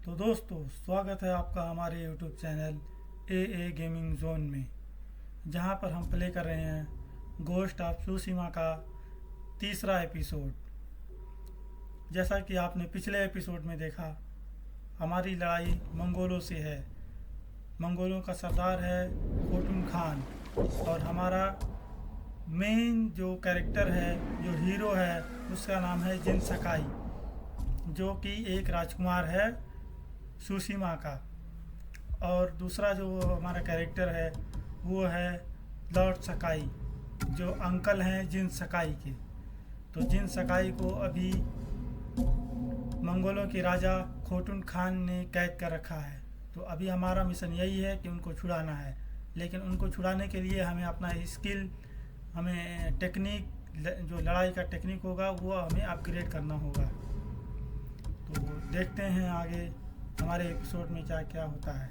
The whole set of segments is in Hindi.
तो दोस्तों, स्वागत है आपका हमारे YouTube channel A gaming zone में, जहां पर हम प्ले कर रहे हैं गोस्ट ऑफ त्सुशिमा का तीसरा एपिसोड। जैसा कि आपने पिछले एपिसोड में देखा, हमारी लड़ाई मंगोलों से है। मंगोलों का सरदार है खोटुन खान, और हमारा मेन जो कैरेक्टर है, जो हीरो है, उसका नाम है जिन सकाई, जो कि एक राजकुमार है त्सुशिमा का। और दूसरा जो हमारा कैरेक्टर है वो है लॉर्ड सकाई, जो अंकल हैं जिन सकाई के। तो जिन सकाई को अभी मंगोलों के राजा खोटुन खान ने कैद कर रखा है। तो अभी हमारा मिशन यही है कि उनको छुड़ाना है, लेकिन उनको छुड़ाने के लिए हमें अपना स्किल, हमें टेक्निक, जो लड़ाई का टेक्निक होगा वो हमें अपग्रेड करना होगा। तो देखते हैं आगे हमारे एपिसोड में क्या क्या होता है।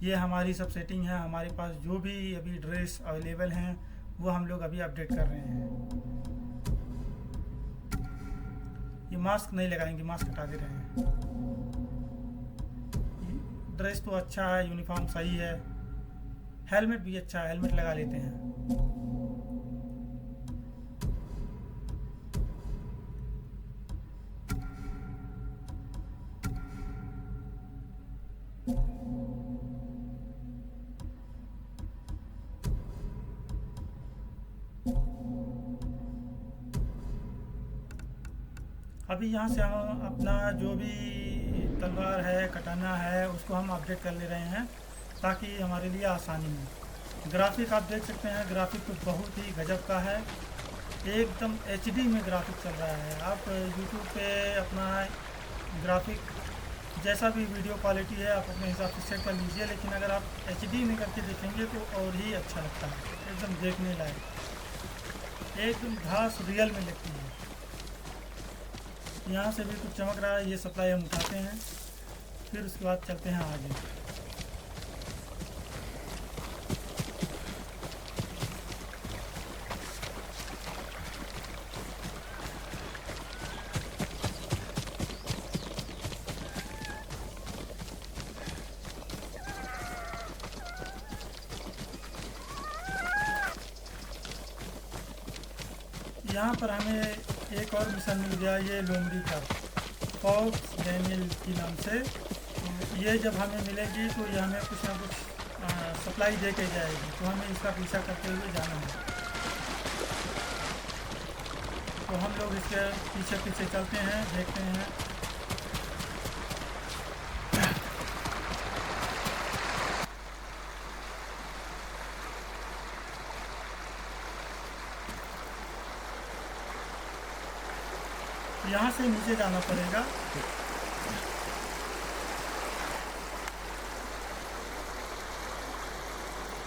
ये हमारी सब सेटिंग है। हमारे पास जो भी अभी ड्रेस अवेलेबल हैं वो हम लोग अभी अपडेट कर रहे हैं। ये मास्क नहीं लगाएंगे, मास्क हटा दे रहे हैं। ड्रेस तो अच्छा है, यूनिफॉर्म सही है, हेलमेट भी अच्छा है, हेलमेट लगा लेते हैं। अभी यहाँ से हम अपना जो भी तलवार है, कटाना है, उसको हम अपडेट कर ले रहे हैं ताकि हमारे लिए आसानी हो। ग्राफिक आप देख सकते हैं, ग्राफिक तो बहुत ही गजब का है, एकदम एचडी में ग्राफिक चल रहा है। आप यूट्यूब पे अपना ग्राफिक जैसा भी वीडियो क्वालिटी है आप अपने हिसाब से सेट कर लीजिए, लेकिन अगर आप एचडी में करके देखेंगे तो और ही अच्छा लगता है, एकदम देखने लायक, एकदम घास रियल में लगती है। यहाँ से भी कुछ चमक रहा है, ये सप्लाई हम उठाते हैं, फिर उसके बाद चलते हैं आगे। यहाँ पर हमें एक और मिशन मिल गया, ये लोमड़ी का, फॉक्स डैनियल के नाम से। तो ये जब हमें मिलेगी तो ये हमें कुछ ना कुछ सप्लाई दे के जाएगी, तो हमें इसका पीछा करते हुए जाना है। तो हम लोग इसके पीछे पीछे चलते हैं, देखते हैं। यहाँ से नीचे जाना पड़ेगा।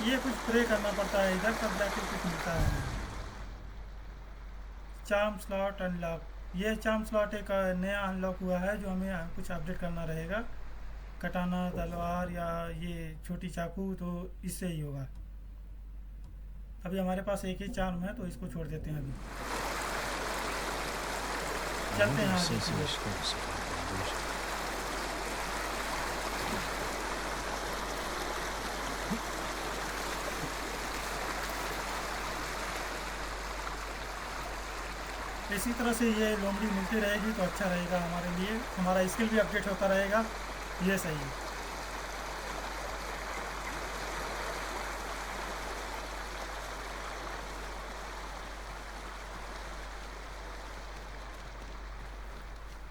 ये कुछ प्रे करना पड़ता है इधर, तब जाके कुछ मिलता है। चार्म स्लॉट अनलॉक, ये चार्म स्लॉट एक नया अनलॉक हुआ है जो हमें कुछ अपडेट करना रहेगा। कटाना, तलवार या ये छोटी चाकू, तो इससे ही होगा। अभी हमारे पास एक ही चार्म है तो इसको छोड़ देते हैं। अभी चलते हैं आगे। इसी तरह से ये लोमड़ी मिलती रहेगी तो अच्छा रहेगा हमारे लिए, हमारा स्किल भी अपडेट होता रहेगा। ये सही है।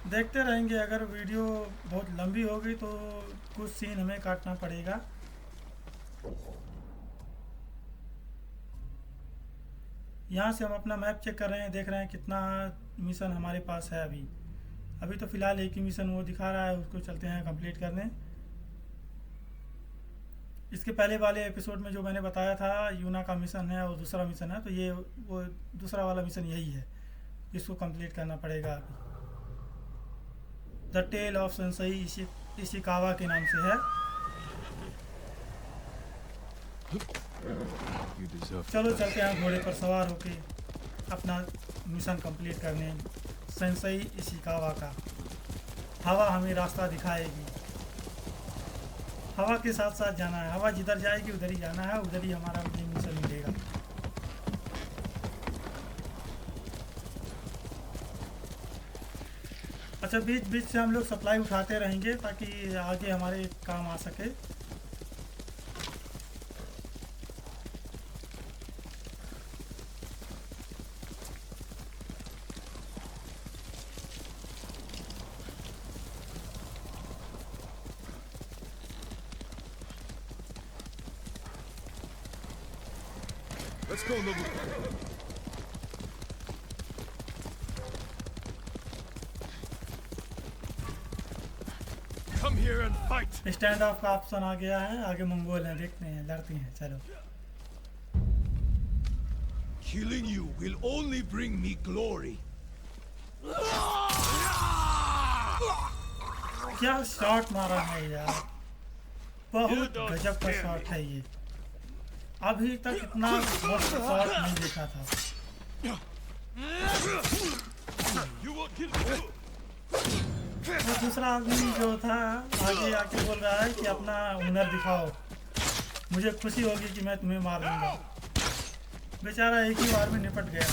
देखते रहेंगे। अगर वीडियो बहुत लंबी होगी तो कुछ सीन हमें काटना पड़ेगा। यहाँ से हम अपना मैप चेक कर रहे हैं, देख रहे हैं कितना मिशन हमारे पास है। अभी तो फ़िलहाल एक ही मिशन वो दिखा रहा है, उसको चलते हैं कंप्लीट करने। इसके पहले वाले एपिसोड में जो मैंने बताया था यूना का मिशन है और दूसरा मिशन है, तो ये वो दूसरा वाला मिशन यही है, इसको कंप्लीट करना पड़ेगा। अभी the tale of Sensei Ishikawa के नाम से है। चलो चलते हैं घोड़े पर सवार होके अपना मिशन कंप्लीट करने सेंसई इशिकावा का। हवा हमें रास्ता दिखाएगी। हवा के साथ साथ जाना है, हवा जिधर जाएगी उधर ही जाना है, उधर ही हमारा मिशन मिलेगा। अच्छा, बीच बीच से हम लोग सप्लाई उठाते रहेंगे ताकि आगे हमारे काम आ सके। Let's go, Nobu. Come here and fight. Stand of का ऑप्शन आ गया है, आगे मंगोल हैं, देखते हैं, लड़ते हैं, चलो। Killing you will only bring me glory. क्या शॉट मारा है यार, बहुत गजब का शॉट है ये। अभी तक इतना मस्त शॉट नहीं देखा था। You will kill me. और दूसरा आदमी जो था आगे आके बोल रहा है कि अपना हुनर दिखाओ, मुझे खुशी होगी कि मैं तुम्हें मार दूंगा। बेचारा एक ही बार में निपट गया।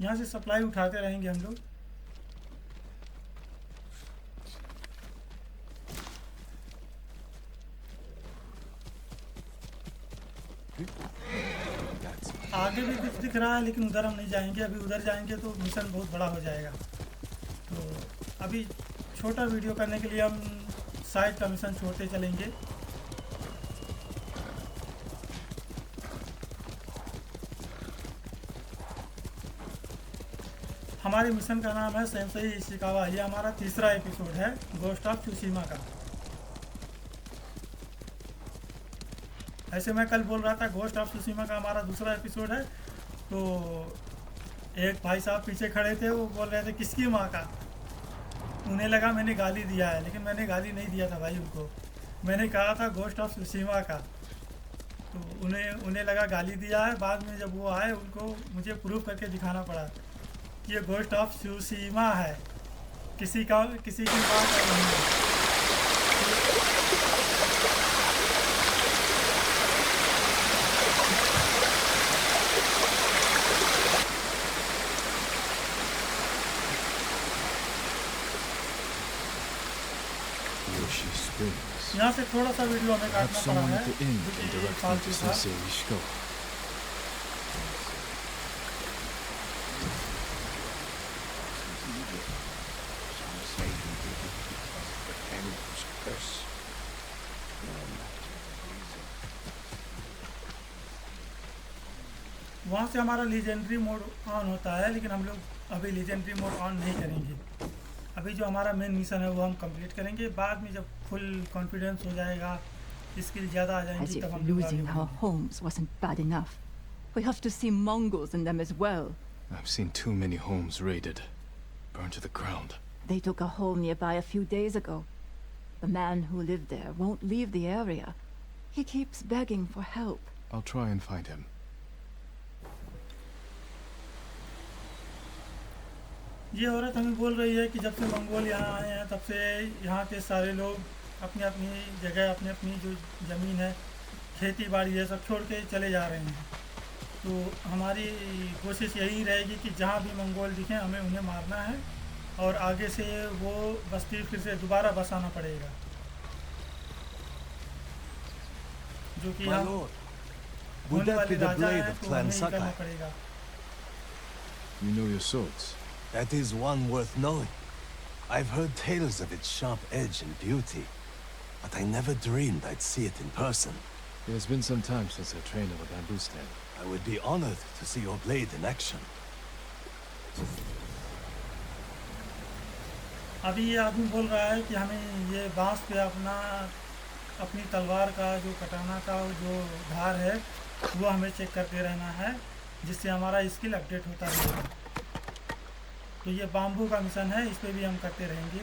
यहाँ से सप्लाई उठाते रहेंगे हम लोग। आगे भी कुछ दिख रहा है लेकिन उधर हम नहीं जाएंगे, अभी उधर जाएंगे तो मिशन बहुत बड़ा हो जाएगा। तो अभी छोटा वीडियो करने के लिए हम साइड का मिशन छोड़ते चलेंगे। हमारे मिशन का नाम है सेंसेई इशिकावा। ये हमारा तीसरा एपिसोड है गोस्ट ऑफ त्सुशिमा का। ऐसे मैं कल बोल रहा था गोस्ट ऑफ त्सुशिमा का हमारा दूसरा एपिसोड है, तो एक भाई साहब पीछे खड़े थे, वो बोल रहे थे किसकी माँ का। उन्हें लगा मैंने गाली दिया है, लेकिन मैंने गाली नहीं दिया था भाई उनको, मैंने कहा था गोस्ट ऑफ त्सुशिमा का। तो उन्हें लगा गाली दिया है। बाद में जब वो आए उनको मुझे प्रूफ करके दिखाना पड़ा कि ये गोस्ट ऑफ त्सुशिमा है, किसी की माँ का नहीं है। यहाँ से थोड़ा सा वीडियो हमें काटना पड़ा है क्योंकि फालतू था। वहाँ से हमारा लीजेंडरी मोड ऑन होता है, लेकिन हम लोग अभी लीजेंडरी मोड ऑन नहीं करेंगे। अभी जो हमारा मेन मिशन है वो हम कंप्लीट करेंगे। बाद में जब फुल कॉन्फिडेंस हो जाएगा, स्किल ज़्यादा आ जाएंगी, तब हम लोग losing our homes wasn't bad enough. We have to see Mongols in them as well. I've seen too many homes raided, burned to the ground. They took a home nearby a few days ago. The man who lived there won't leave the area. He keeps begging for help. I'll try and find him. ये औरत हमें बोल रही है कि जब से मंगोल यहाँ आए हैं तब से यहाँ के सारे लोग अपनी अपनी जगह, अपनी अपनी जो ज़मीन है, खेती बाड़ी है, सब छोड़ के चले जा रहे हैं। तो हमारी कोशिश यही रहेगी कि जहाँ भी मंगोल दिखें हमें उन्हें मारना है और आगे से वो बस्ती फिर से दोबारा बसाना पड़ेगा, जो कि हम होने वाले राजा हैं तो हमें ही करना पड़ेगा। You know your swords. That is one worth knowing. I've heard tales of its sharp edge and beauty, but I never dreamed I'd see it in person. It has been some time since I trained on a bamboo stand. I would be honored to see your blade in action. अभी ये आदमी बोल रहा है कि हमें ये बांस पे अपनी तलवार का जो कटाना का जो धार है वो हमें चेक करते रहना है, जिससे हमारा स्किल अपडेट होता रहेगा। तो ये बाम्बू का मिशन है, इस पे भी हम करते रहेंगे।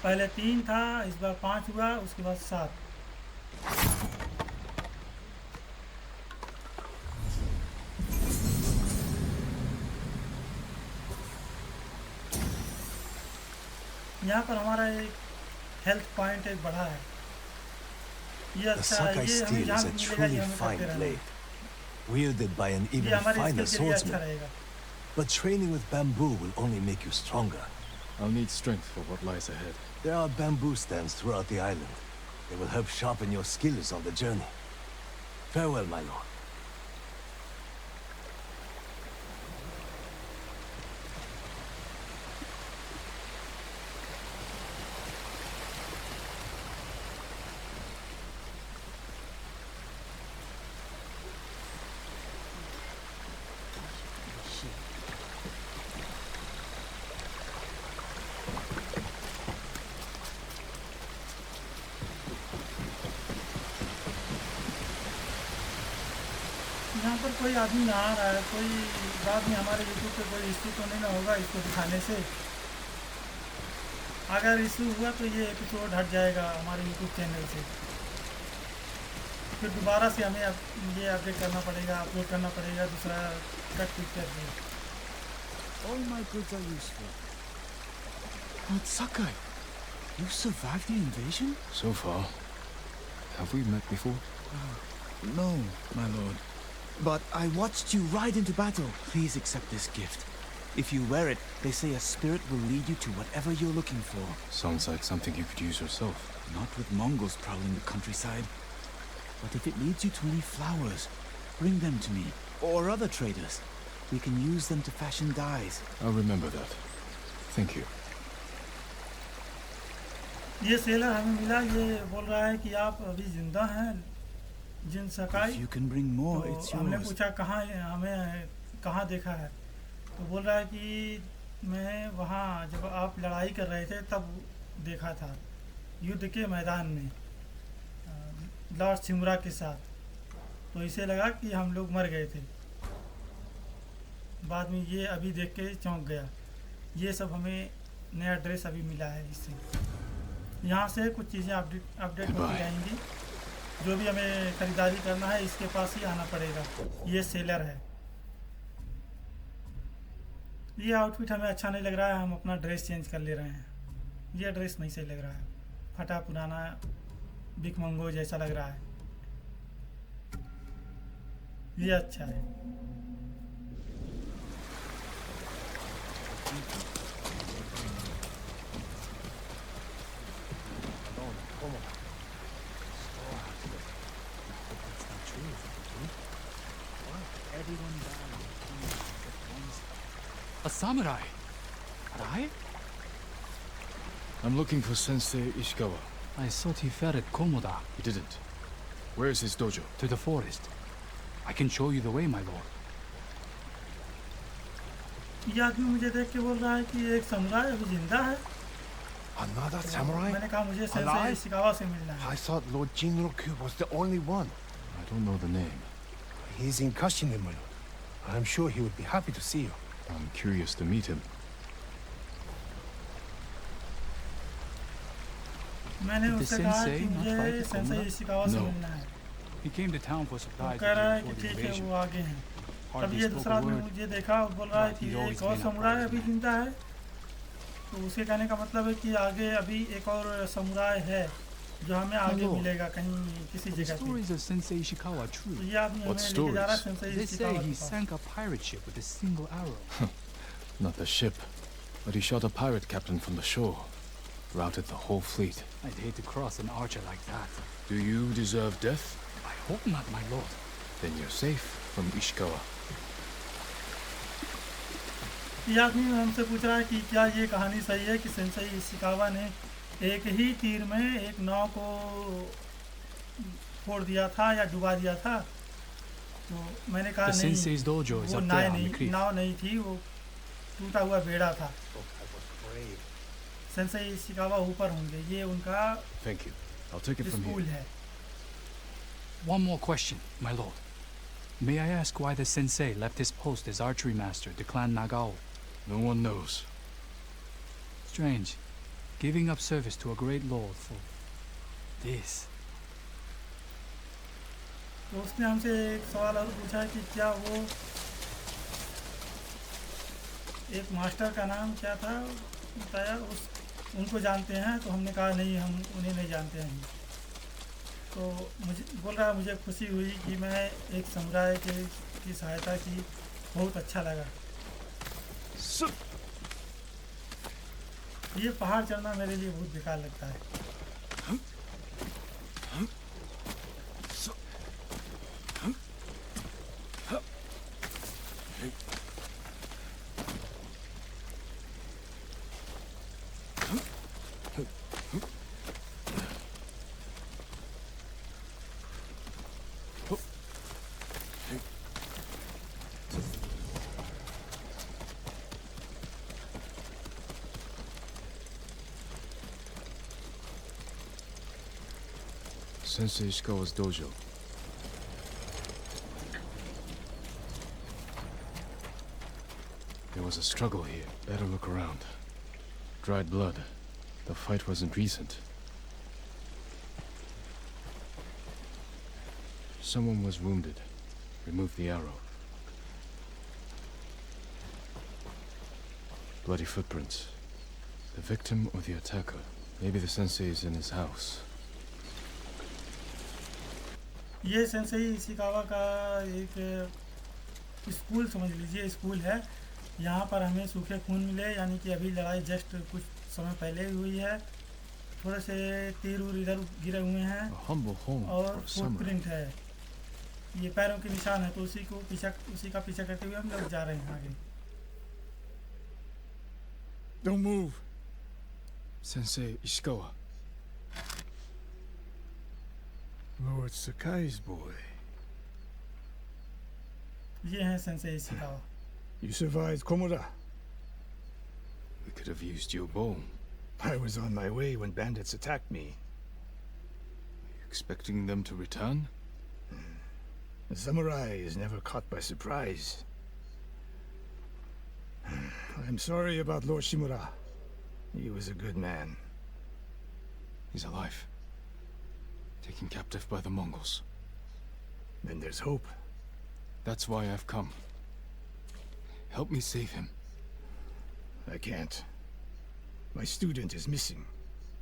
पहले 3 था, इस बार 5 हुआ, उसके बाद 7। यहाँ पर हमारा एक हेल्थ पॉइंट एक बढ़ा है, ये The अच्छा है। Sakai ये हमें steel जहाँ is a भी मिलेगा truly ये हमें fine करते रहना blade, है। wielded by an ये even हमारे finer स्किल के लिए अच्छा swordsman. रहेगा। But training with bamboo will only make you stronger. I'll need strength for what lies ahead. There are bamboo stands throughout the island. They will help sharpen your skills on the journey. Farewell, my lord. यहाँ पर कोई आदमी आ रहा है, कोई बाद में हमारे यूट्यूब पे कोई इशू तो नहीं ना होगा इसको दिखाने से? अगर इशू हुआ तो ये एपिसोड हट जाएगा हमारे यूट्यूब चैनल से, फिर दोबारा से हमें ये अपडेट करना पड़ेगा, अपलोड करना पड़ेगा दूसरा कट पिक्चर से। All my goods are useful. Lord Sakai, you survived the invasion? So far. Have we met before? No, my lord. But I watched you ride into battle. Please accept this gift. If you wear it, they say a spirit will lead you to whatever you're looking for. Sounds like something you could use yourself. Not with Mongols prowling the countryside. But if it leads you to any flowers, bring them to me. Or other traders. We can use them to fashion dyes. I'll remember that. Thank you. ये सेलर हमें मिला, ये बोल रहा है कि आप अभी जिंदा हैं जिन सकाई। If you can bring more, तो it's हमने yours. पूछा कहाँ हमें कहाँ देखा है, तो बोल रहा है कि मैं वहाँ जब आप लड़ाई कर रहे थे तब देखा था, युद्ध के मैदान में लॉर्ड सिमुरा के साथ। तो इसे लगा कि हम लोग मर गए थे, बाद में ये अभी देख के चौंक गया। ये सब हमें नया ड्रेस अभी मिला है इससे। यहाँ से कुछ चीज़ें अपडेट होती जाएंगी। जो भी हमें खरीदारी करना है इसके पास ही आना पड़ेगा। ये सेलर है। ये आउटफिट हमें अच्छा नहीं लग रहा है, हम अपना ड्रेस चेंज कर ले रहे हैं। ये ड्रेस नहीं सही लग रहा है, फटा पुराना बिक मंगो जैसा लग रहा है। ये अच्छा है। A samurai? Arai? I'm looking for Sensei Ishikawa. I thought he fell at Komoda, He didn't. Where is his dojo? to the forest. I can show you the way, my lord. ये आदमी मुझे देख के बोल रहा है कि एक समुराई अभी जिंदा है। Another samurai? मैंने कहा मुझे सेंसेई Alive? इशिकावा से मिलना है। I thought Lord Jinroku was the only one. I don't know the name. He's in Kashine, my lord. I'm sure he would be happy to see you. I'm curious to meet him. मैंने Did the उससे कहा sensei कि not मुझे fight at Sensei Komoda? Ishikawa से No. मिलना है। He came to town for वो supplies कह रहा है before कि the ठीक है invasion. वो आगे हैं। तब Hardly ये spoke दूसरा a आदमी word. मुझे देखा और बोल रहा है but कि he'd always एक और been a समुराई अभी prize जिंदा है। तो उसके कहने का मतलब है कि आगे अभी एक और समुराई है जो हमें आगे Hello. मिलेगा कहीं किसी The जगह पे। stories of Sensei Ishikawa तो true. ये आदमी What हमें लेके जा रहा है stories? Sensei They say Ishikawa he के पास। sank a pirate ship with a single arrow. Not the ship, but he shot a pirate captain from the shore. Routed the whole fleet. I'd hate to cross an archer like that. Do you deserve death? I hope not, my lord. Then you're safe from Ishikawa. ये आदमी हमसे पूछ रहा है कि क्या ये कहानी सही है कि सेंसेई इशिकावा ने एक ही तीर में एक नाव को फोड़ दिया था या डुबा दिया था। तो मैंने कहा The नहीं, sensei's dojo is वो up there on the नहीं creek. नाव नहीं थी, वो टूटा हुआ बेड़ा था। सेंसेई इशिकावा ऊपर होंगे, ये उनका Thank you. I'll take it from school here. है। One more question, my lord. May I ask why the sensei left his post as archery master to clan Nagao? No one knows. Strange. Giving up service to a great lord for this. तो उसने हमसे एक सवाल और पूछा कि क्या वो एक मास्टर का नाम क्या था बताया, उस उनको जानते हैं, तो हमने कहा नहीं, हम उन्हें नहीं जानते हैं। तो मुझे बोल रहा, मुझे खुशी हुई कि मैं एक समुदाय की सहायता की, बहुत अच्छा लगा। ये पहाड़ चढ़ना मेरे लिए बहुत बेकार लगता है। Sensei Ishikawa's dojo. There was a struggle here. Better look around. Dried blood. The fight wasn't recent. Someone was wounded. Remove the arrow. Bloody footprints. The victim or the attacker? Maybe the sensei is in his house. ये सेंसेई इशिकावा का एक स्कूल समझ लीजिए, स्कूल है। यहाँ पर हमें सूखे खून मिले, यानी कि अभी लड़ाई जस्ट कुछ समय पहले हुई है। थोड़े से तीर उर इधर गिरे हुए हैं और फुटप्रिंट है, ये पैरों के निशान है। तो उसी का पीछा करते हुए हम लोग जा रहे हैं आगे। Don't move. Sensei Ishikawa. Lord Sakai's boy. ये हैं Sensei Ishikawa. You survived Komoda. We could have used your bow. I was on my way when bandits attacked me. Expecting them to return? A samurai is never caught by surprise. I'm sorry about Lord Shimura. He was a good man. He's alive. Taken captive by the Mongols. Then there's hope. That's why I've come. Help me save him. I can't. My student is missing.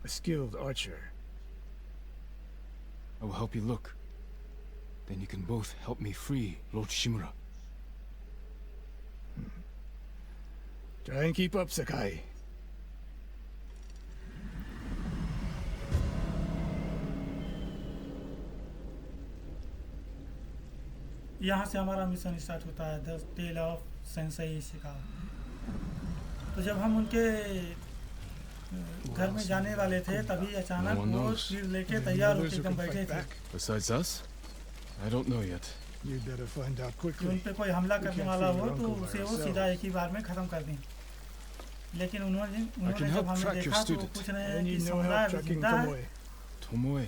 A skilled archer. I will help you look. Then you can both help me free Lord Shimura. Try and keep up, Sakai. यहाँ से हमारा मिशन स्टार्ट होता है, the tale of Sensei Ishikawa. तो जब हम उनके घर में जाने वाले थे, तभी अचानक वो तीर लेके तैयार होकर एकदम बैठे थे। Besides us? I don't know yet. You'd better find out कि quickly. उन पे कोई हमला करने वाला हो तो उसे वो सीधा एक ही बार में खत्म कर दें। लेकिन उन्होंने जब हमें देखा तो वो पूछ रहे I हैं कि need no समुदाय help अभी tracking जिंदा है। Tomoe. Tomoe.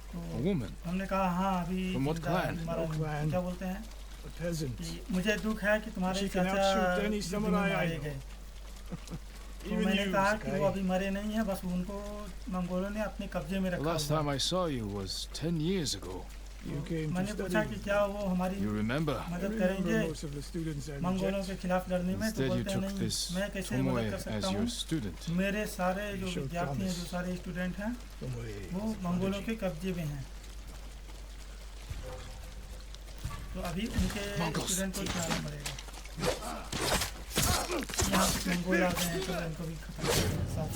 तो A woman. हमने कहा हाँ अभी From what जिंदा है। clan? हमारा No clan. क्या बोलते हैं A peasant. कि मुझे दुख है कि तुम्हारे She can चाचा outshoot any युद्ध में samurai I मारे know. गए। तो Even मैंने you, कहा कि वो Sakai. अभी मरे नहीं हैं, बस उनको मंगोलों ने अपने कब्जे में The रखा last हुआ time है। I saw you was 10 years ago. You came to मैंने पूछा study. कि क्या वो हमारी You remember? I मदद remember करेंगे most of the students I मंगोलों reject. के खिलाफ लड़ने में। तो Instead, you बोलते हैं took नहीं, this मैं कैसे Tomoe मदद कर सकता as हूँ। your student. मेरे सारे जो Showed विद्यार्थी हैं, जो promise. सारे स्टूडेंट हैं, Tomoe वो is a मंगोलों के prodigy. कब्जे में हैं। तो अभी उनके स्टूडेंट को जाना पड़ेगा। यहाँ कुछ मंगोल आ गए हैं, तो उनको भी खत्म करके साथ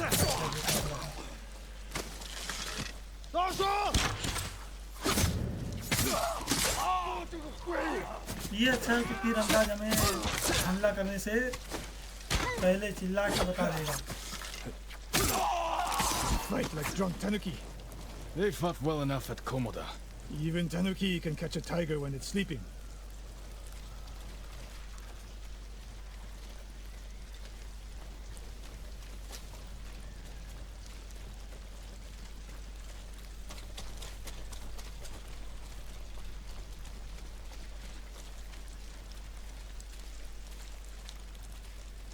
ये अच्छा है कि तीर अंदाज हमें हमला करने से पहले चिल्ला के बता देगा। Fight like drunk tanuki. They fought well enough at Komoda. Even tanuki can catch a tiger when it's sleeping.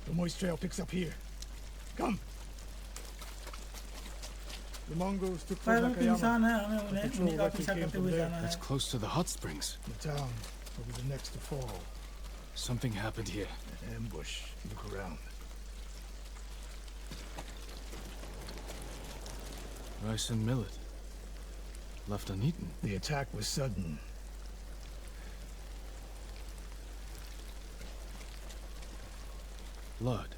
The moist trail picks up here. Come. The Mongols took Fort पैरों के Nakayama. निशान है, हमें उन्हीं का पीछा करते हुए जाना है। That's close to the hot springs. The town will be the next to fall. Something happened here. An ambush. Look around. Rice and millet. Left uneaten. The attack was sudden. Blood,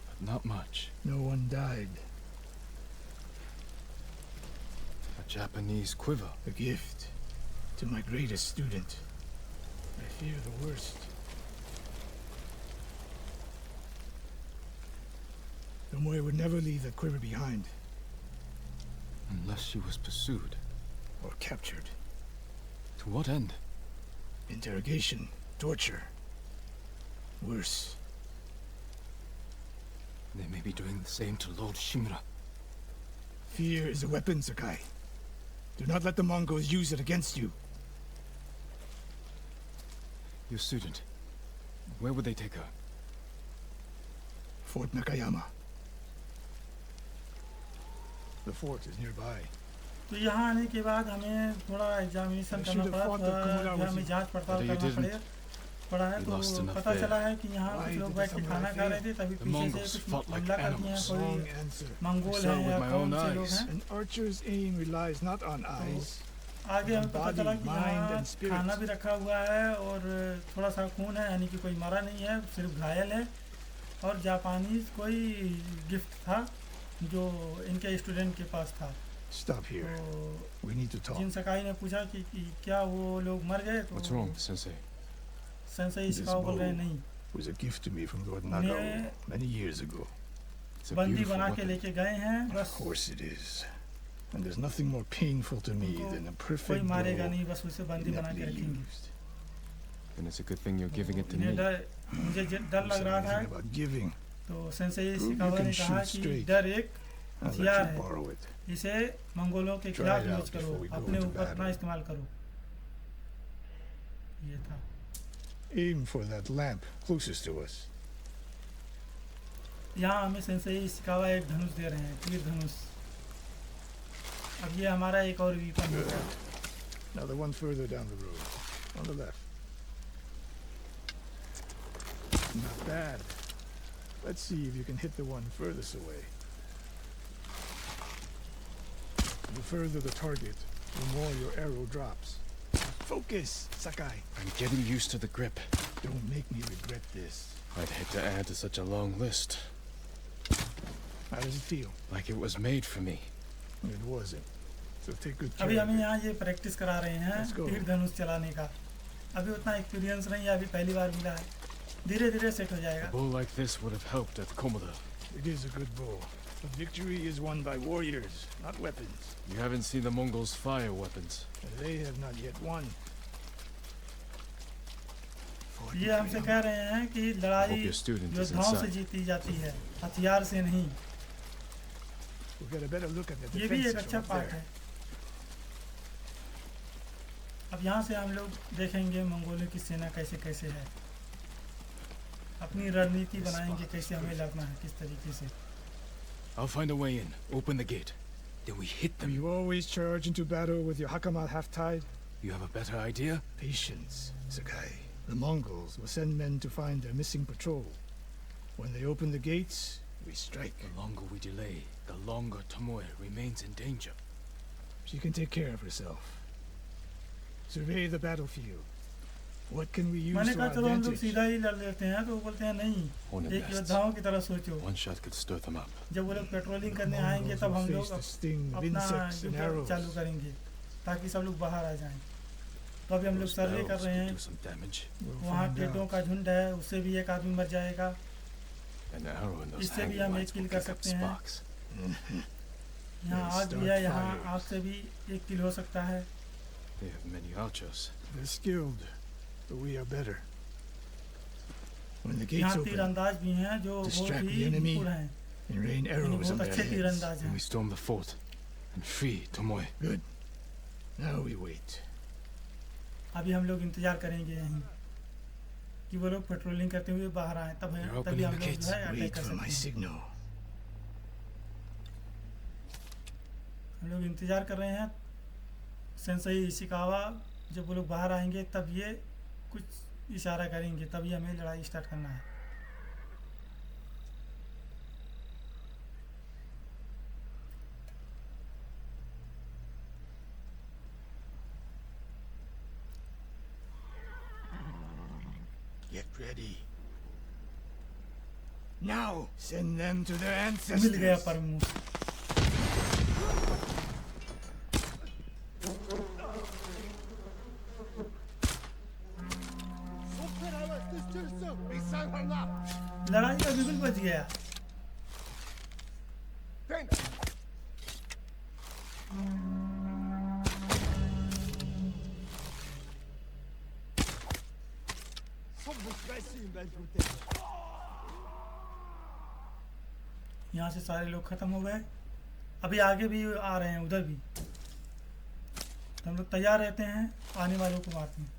but not much. No one died. A Japanese quiver. A gift to my greatest student. I fear the worst. Tomoe would never leave that quiver behind. Unless she was pursued. Or captured. To what end? Interrogation. Torture. Worse. They may be doing the same to Lord Shimura. Fear is a weapon, Sakai. Do not let the Mongols use it against you. Your student. Where would they take her? Fort Nakayama. The fort is nearby. तो यहाँ आने के बाद हमें थोड़ा एग्जामिनेशन करना पड़ा, थोड़ा हमें जांच पड़ताल करना पड़ा है। तो पता चला है कि यहाँ कुछ लोग बैठ के खाना खा रहे थे, तभी पीछे से कुछ हमला कर दिए हैं, कोई मंगोल हैं या कौन से लोग हैं। An archer's aim relies not on eyes. आगे हमें पता चला कि यहाँ खाना भी रखा हुआ है और थोड़ा सा खून है, यानी कि कोई मरा नहीं है, सिर्फ घायल है। और जापानीज कोई गिफ्ट था जो इनके स्टूडेंट के पास था। Stop here. We need to talk. जिन सकाई ने पूछा कि क्या वो लोग मर गए, तो What's wrong, Sensei? सेंसेई शिकावा बोल रहे नहीं, Was a gift to me from Lord Nagao many years ago. It's a बंदी beautiful बना के weapon. लेके गए हैं Of बस। course it is. And there's nothing more painful to me than a कोई perfect blow मारेगा नहीं, बस उसे बंदी बना के ineptly रखेंगे। used. And it's a good thing you're giving it to मुझे me. मुझे डर You लग said रहा था, anything about giving. तो सेंसेई Prove you शिकावा can ने कहा shoot कि straight. डर एक I'll हथियार let you है, borrow it. इसे मंगोलों के Try खिलाफ it out यूज करो, before we go अपने into ऊपर battle. ना इस्तेमाल करो। ये था। Aim for that lamp closest to us. यहाँ हमें सेंसेई शिकावा एक धनुष दे रहे हैं, तीर धनुष। अब ये हमारा एक और वीपन Good. है। Now the one further down the road. On the left. Not bad. Let's see if you can hit the one furthest away. The further the target, the more your arrow drops. Focus, Sakai. I'm getting used to the grip. Don't make me regret this. I'd hate to add to such a long list. How does it feel? Like it was made for me. It wasn't. So take good care अभी of हमें it. यहाँ ये प्रैक्टिस करा रहे हैं Let's go. तीर धनुष चलाने का। अभी उतना एक्सपीरियंस नहीं है, अभी पहली बार मिला है, धीरे धीरे सेट हो A जाएगा। bow like this would have helped at Komoda. It is a good bow. But victory is won by warriors, not weapons. You haven't seen the Mongols fire weapons. And they have not yet won. Fort ये हमसे कह रहे हैं कि लड़ाई hope your student is योद्धाओं से inside. जीती जाती है, हथियार से नहीं। We'll get a better look at the ये भी एक defenses अच्छा from up पार्ट there. है। अब यहाँ से हम लोग देखेंगे मंगोलों की सेना कैसे कैसे है, अपनी रणनीति बनाएंगे कैसे हमें लड़ना है, किस तरीके से। I'll find a way in. Open the gate. Then we hit Do them. you always charge into battle with your hakama half-tied? You have a better idea? Patience, Sakai. The Mongols will send men to find their missing patrol. When they open the gates, we strike. The longer we delay, the longer Tomoe remains in danger. She can take care of herself. Survey the battlefield. What can we use मैंने to कहा our चलो हम लोग advantage? सीधा ही लड़ लेते हैं, तो वो बोलते हैं नहीं, Hornet एक nests. योद्धाओं की तरह सोचो। One shot could stir them up. जब वो लोग पेट्रोलिंग The करने आएंगे Mongols तब will हम face लोग the sting of अपना insects and युद्ध arrows. चालू करेंगे ताकि सब लोग बाहर आ जाएं। तो अभी हम लोग Those सर्वे कर barrels रहे could हैं, do some damage. We'll वहाँ find टेटों out. का झुंड है, उससे भी एक आदमी मर जाएगा। An arrow in those इससे भी hanging हम lines एक will किल कर kick up सकते हैं। sparks. यहाँ They आग भी start है, यहाँ fires. आग से भी एक किल हो सकता है। They have many archers. They're skilled, but we are better. When the gates यहाँ open तीरंदाज भी हैं जो बहुत Distract ही the enemy. निपुण हैं, and rain यानी arrows on बहुत their अच्छे heads. तीरंदाज Then हैं। we storm the fort and free Tomoe. Good. Now we wait. अभी हम लोग इंतजार करेंगे यहीं कि वो लोग पेट्रोलिंग करते हुए बाहर आए, तब You're तभी opening हम the लोग gates. जो है अटैक Wait कर for my सकते हैं। signal. हम लोग इंतजार कर रहे हैं सेंसेई इशिकावा, जब वो लोग बाहर आएंगे तब ये कुछ इशारा करेंगे, तभी हमें लड़ाई स्टार्ट करना है। Now, send them to their मिल गया ancestors. परमू। लड़ाई का बिल्कुल बच गया। यहाँ से सारे लोग खत्म हो गए। अभी आगे भी आ रहे हैं, उधर भी। तो हम लोग तैयार रहते हैं, आने वालों को मारते हैं।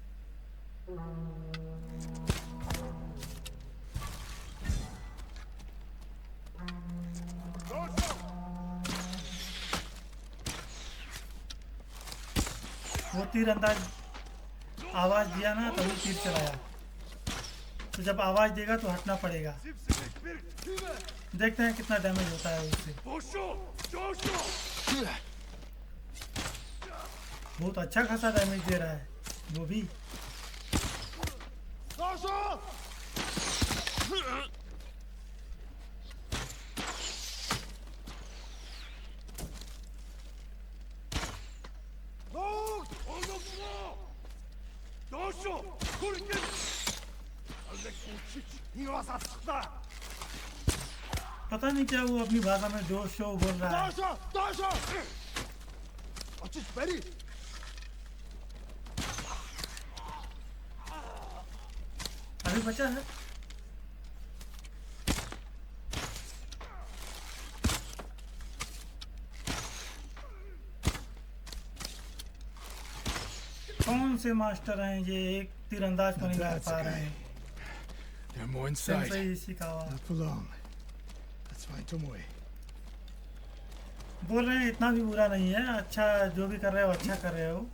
वो तीर अंदाज आवाज दिया ना, तभी तीर चलाया। तो जब आवाज देगा तो हटना पड़ेगा। देखते हैं कितना डैमेज होता है उससे। बहुत अच्छा खासा डैमेज दे रहा है वो भी। पता नहीं क्या वो अपनी भाषा में दो शो बोल रहा है। अभी बचा है। कौन से मास्टर हैं ये, एक तीरंदाज को नहीं मार पा रहे हैं। There are more inside. Sensei Ishikawa Not for long. Let's find Tomoe. बोल रहे हैं इतना भी बुरा नहीं है, अच्छा जो भी कर रहे हो अच्छा कर रहे हो।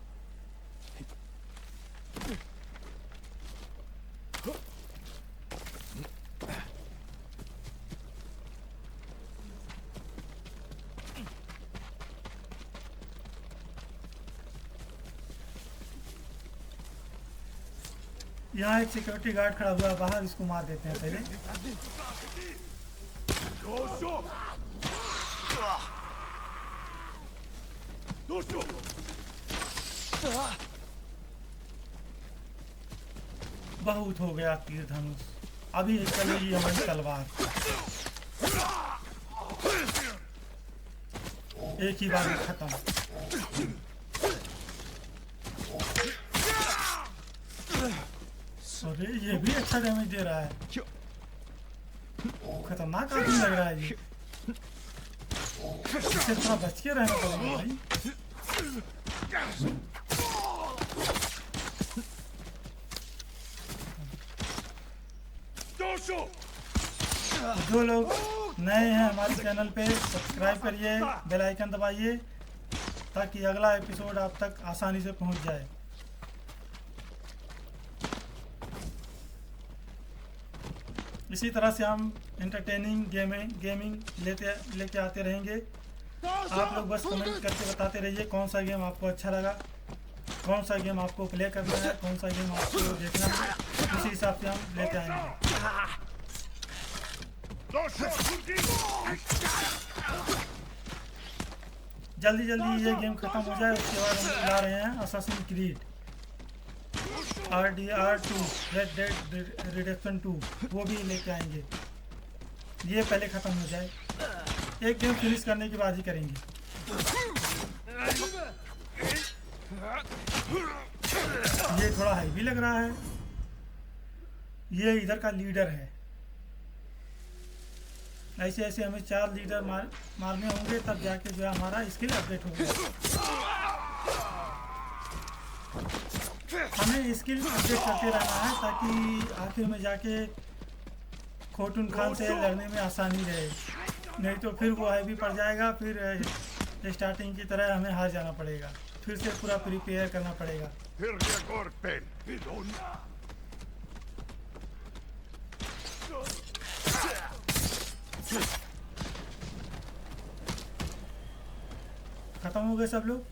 यहाँ एक सिक्योरिटी गार्ड खड़ा हुआ है बाहर, इसको मार देते हैं पहले। बहुत हो गया तीर धनुष, अभी चलेगी हमारी तलवार। एक ही बार में खत्म। अरे ये भी अच्छा डैमेज दे रहा है, खतरनाक आदमी लग रहा है ये। इससे थोड़ा बच के रहना पड़ेगा भाई। जो लोग नए हैं हमारे चैनल पे, सब्सक्राइब करिए, बेल आइकन दबाइए ताकि अगला एपिसोड आप तक आसानी से पहुंच जाए। इसी तरह से हम एंटरटेनिंग गेमिंग लेके आते रहेंगे। आप लोग बस कमेंट करके बताते रहिए कौन सा गेम आपको अच्छा लगा, कौन सा गेम आपको प्ले करना है, कौन सा गेम आपको देखना है। उसी हिसाब से हम लेके आएंगे। जल्दी जल्दी ये गेम खत्म हो जाए, उसके बाद हम ला रहे हैं assassin creed RDR2 red dead redemption 2, वो भी लेके आएंगे। ये पहले ख़त्म हो जाए, एक गेम फिनिश करने के बाद ही करेंगे। ये थोड़ा हैवी लग रहा है। ये इधर का लीडर है। ऐसे ऐसे हमें 4 लीडर मारने होंगे, तब जाके जो है हमारा स्किल अपडेट होगा। हमें स्किल अपडेट करते रहना है ताकि आखिर में जाके खोटुन खान से लड़ने में आसानी रहे, नहीं तो फिर वो हैवी पड़ जाएगा। फिर स्टार्टिंग की तरह हमें हार जाना पड़ेगा, फिर से पूरा प्रिपेयर करना पड़ेगा। खत्म हो गए सब लोग?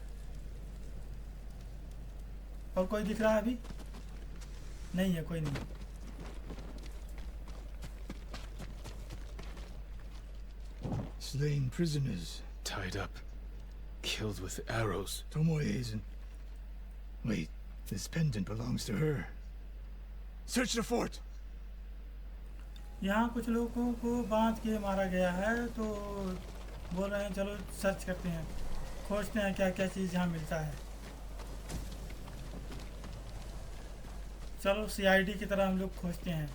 और कोई दिख रहा है अभी? नहीं है, कोई नहीं। slain prisoners. Tied up. Killed with arrows. Tomoe isn't... Wait, this pendant belongs to her. Search the fort! यहाँ कुछ लोगों को बांध के मारा गया है, तो बोल रहे हैं चलो सर्च करते हैं, खोजते हैं क्या क्या चीज़ यहाँ मिलता है। चलो सीआईडी की तरह हम लोग खोजते हैं,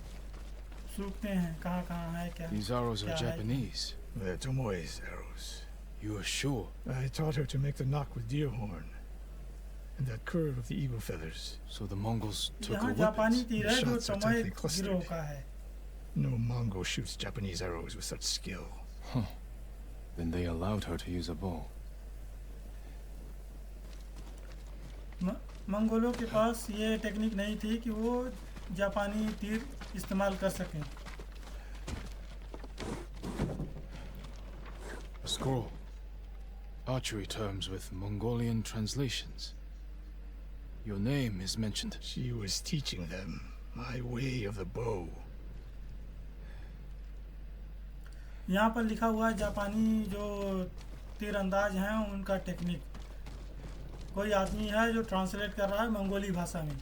सूखते हैं कहाँ कहाँ है क्या। These arrows are क्या है। Japanese. They're Tomoe's arrows. You are sure? I taught her to make the knock with deer horn. And that curve of the eagle feathers. So the Mongols took her यहाँ जापानी weapons. तीर The है जो shots are टमोए tightly clustered. गिरोह का है। No Mongol shoots Japanese arrows with such skill. Then they allowed her to use a bow. मंगोलों के पास ये टेक्निक नहीं थी कि वो जापानी तीर इस्तेमाल कर सकें। A scroll. Archery terms with Mongolian translations. Your name is mentioned. She was teaching them my way of the bow. यहाँ पर लिखा हुआ है जापानी जो तीरंदाज हैं उनका टेक्निक। कोई आदमी है जो ट्रांसलेट कर रहा है मंगोली भाषा में।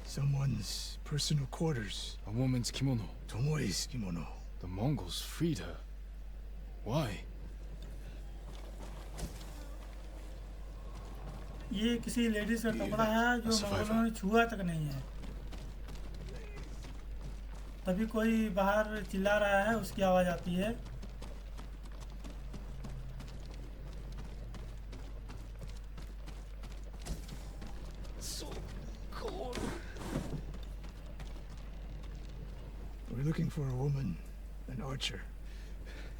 Someone's personal quarters. A woman's kimono. Tomoe's kimono. The Mongols freed her. Why? ये किसी लेडीज का कपड़ा है जो मंगोलों ने छुआ तक नहीं है। तभी कोई बाहर चिल्ला रहा है, उसकी आवाज आती है। We're looking for a woman, an archer.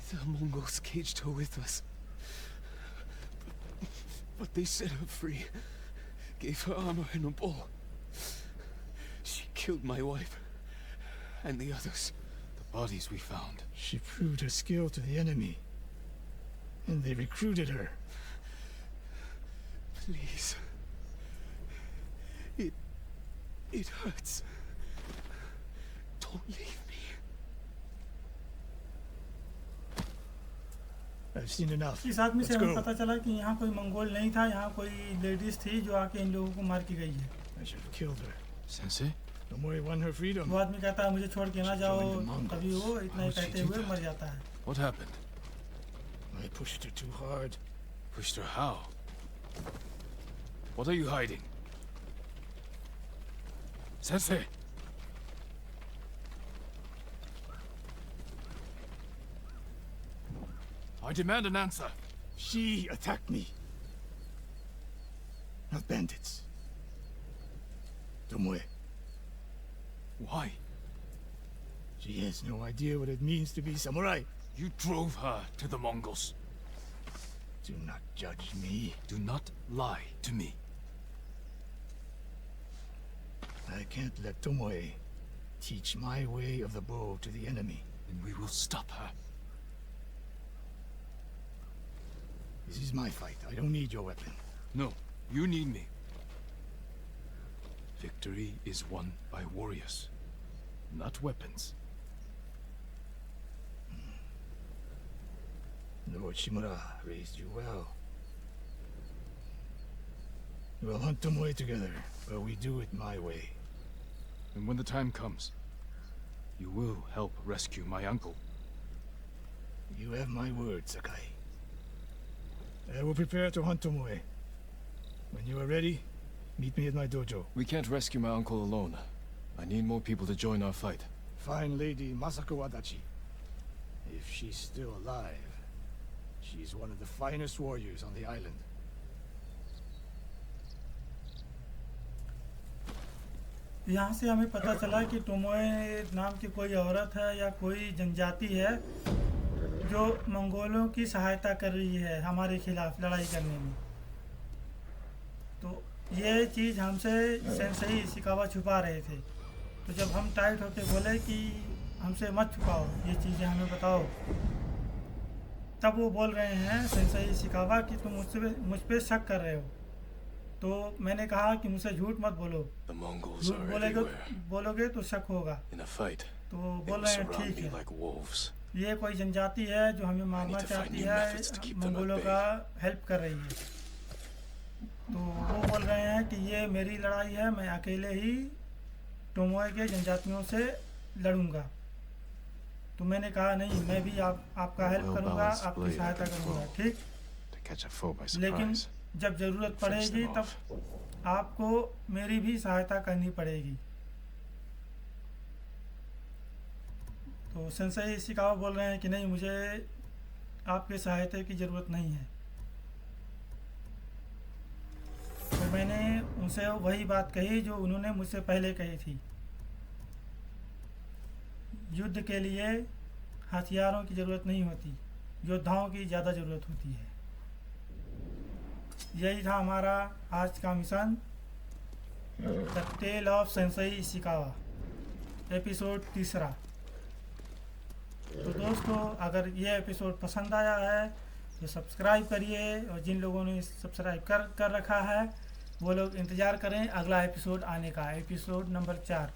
The Mongols caged her with us. But they set her free. Gave her armor and a bow. She killed my wife. And the others. The bodies we found. She proved her skill to the enemy. And they recruited her. Please. It hurts. Don't leave me. I've seen enough. इस आदमी से Let's हमें go. पता चला कि यहाँ कोई मंगोल नहीं था, यहाँ कोई लेडीज थी जो आके इन लोगों को मार के गई है। I should have killed her. Sensei? Tomoe won her freedom. वो आदमी कहता है मुझे छोड़ के ना जाओ, तभी वो इतना ही कहते हुए मर जाता है। What happened? I pushed her too hard. Pushed her how? What are you hiding? Sensei! I demand an answer. She attacked me. Not bandits. Tomoe. Why? She has no idea what it means to be samurai. You drove her to the Mongols. Do not judge me. Do not lie to me. I can't let Tomoe teach my way of the bow to the enemy. Then we will stop her. This is my fight. I don't need your weapon. No, you need me. Victory is won by warriors, not weapons. Lord Shimura raised you well. We'll hunt Tomoe together, but we do it my way. And when the time comes, you will help rescue my uncle. You have my word, Sakai. I will prepare to hunt Tomoe. When you are ready, meet me at my dojo. We can't rescue my uncle alone. I need more people to join our fight. Fine lady Masako Wadachi. If she's still alive, she's one of the finest warriors on the island. यहाँ से हमें पता चला कि टोमोए नाम की कोई औरत है या कोई जनजाति है जो मंगोलों की सहायता कर रही है हमारे खिलाफ लड़ाई करने में। तो ये चीज़ हमसे सेंसेई इशिकावा छुपा रहे थे। तो जब हम टाइट होके बोले कि हमसे मत छुपाओ, ये चीज़ें हमें बताओ। तब वो बोल रहे हैं सेंसेई इशिकावा कि तुम मुझ पे शक कर रहे हो। तो मैंने कहा कि मुझसे झूठ मत बोलो, The Mongols झूठ are everywhere. बोलोगे तो शक होगा। In a fight, तो they बोल will रहे हैं surround ठीक me है, like wolves. ये कोई जनजाति है जो हमें मारना need to find चाहती new है, methods to keep them at मंगोलों bay. का हेल्प कर रही है। तो वो बोल रहे हैं कि ये मेरी लड़ाई है, मैं अकेले ही टोमोए के जनजातियों से लड़ूंगा। तो मैंने कहा नहीं, मैं भी आपका हेल्प करूंगा, Well-balanced आपकी blade सहायता I can करूंगा, throw ठीक। to catch a foe by लेकिन surprise. जब ज़रूरत Finish पड़ेगी them तब off. आपको मेरी भी सहायता करनी पड़ेगी। तो सेंसेई इशिकावा बोल रहे हैं कि नहीं, मुझे आपके सहायता की ज़रूरत नहीं है। तो मैंने उनसे वही बात कही जो उन्होंने मुझसे पहले कही थी, युद्ध के लिए हथियारों की ज़रूरत नहीं होती, योद्धाओं की ज़्यादा ज़रूरत होती है। यही था हमारा आज का mission, the tale of Sensei Ishikawa, episode 3। तो दोस्तों, अगर ये एपिसोड पसंद आया है तो सब्सक्राइब करिए, और जिन लोगों ने सब्सक्राइब कर रखा है वो लोग इंतज़ार करें अगला एपिसोड आने का, एपिसोड नंबर 4।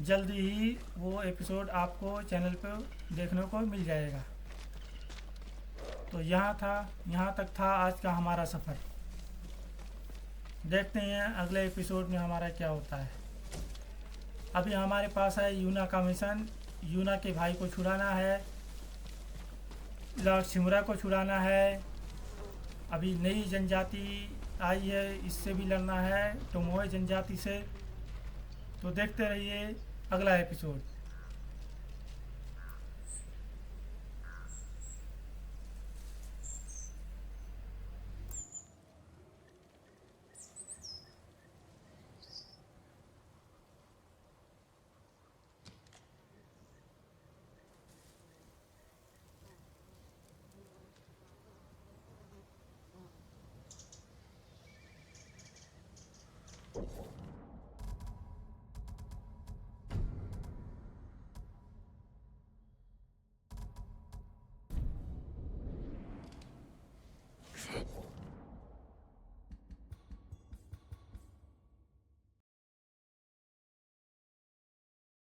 जल्दी ही वो एपिसोड आपको चैनल पर देखने को मिल जाएगा। तो यहाँ तक था आज का हमारा सफ़र। देखते हैं अगले एपिसोड में हमारा क्या होता है। अभी हमारे पास है यूना का मिशन, यूना के भाई को छुड़ाना है, लॉर्ड शिमुरा को छुड़ाना है। अभी नई जनजाति आई है, इससे भी लड़ना है, टोमोए जनजाति से। तो देखते रहिए अगला एपिसोड।